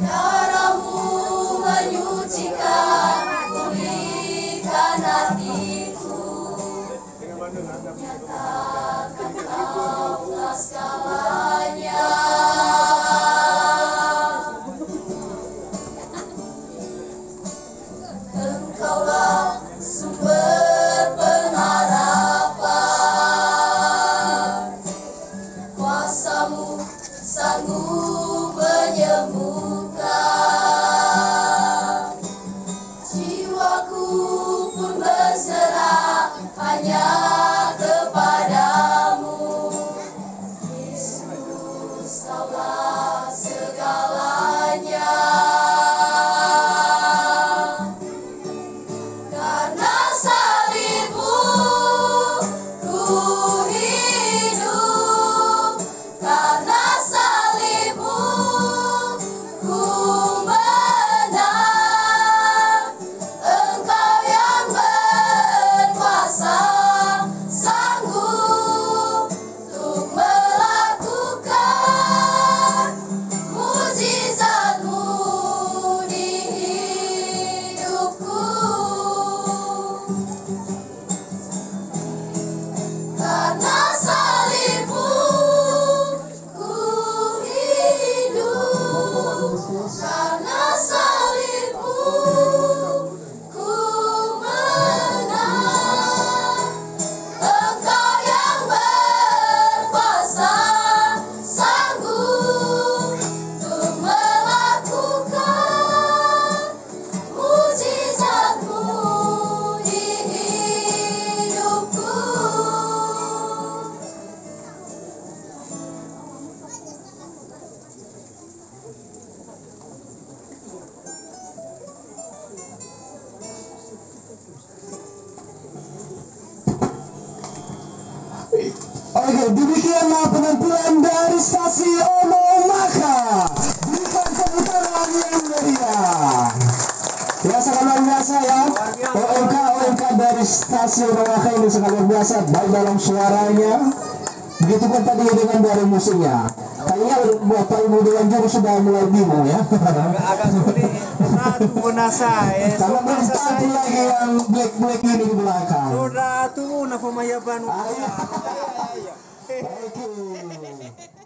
Caramu menyucikan, pulihkan hatiku. Nyatakan kaulah segalanya. Engkaulah sumber pengharapan, kuasamu sanggup menyembuhkan. Jiwaku pun berserah hanya kepadamu. Yesus, kaulah segalanya. Karena salibmu ku hidup, karena salibmu ku menang. Engkau yang berkuasa, sanggup untuk melakukan mujizat-Mu di hidupku. Karena salibmu ku hidup, karena salibmu ku menang. Engkau yang berkuasa, sanggup untuk melakukan mujizat-Mu di hidupku. Oke, demikianlah penampilan dari stasi Onomaka. Berikan tepuk tangan yang meriah. Ya, sangat luar biasa ya. OMK dari stasi Onomaka ini sangat luar biasa, baik dalam suaranya, begitu pun tadi dengan dari musiknya. Kayaknya Bapak Ibu Dewan Juru sudah mulai bingung ya. Agak sulit. Ratu Bonasa ya. Karena belum tahu lagi yang black ini di belakang. Sudah tuh na pemayaban. Ayo. Ayo. Thank you.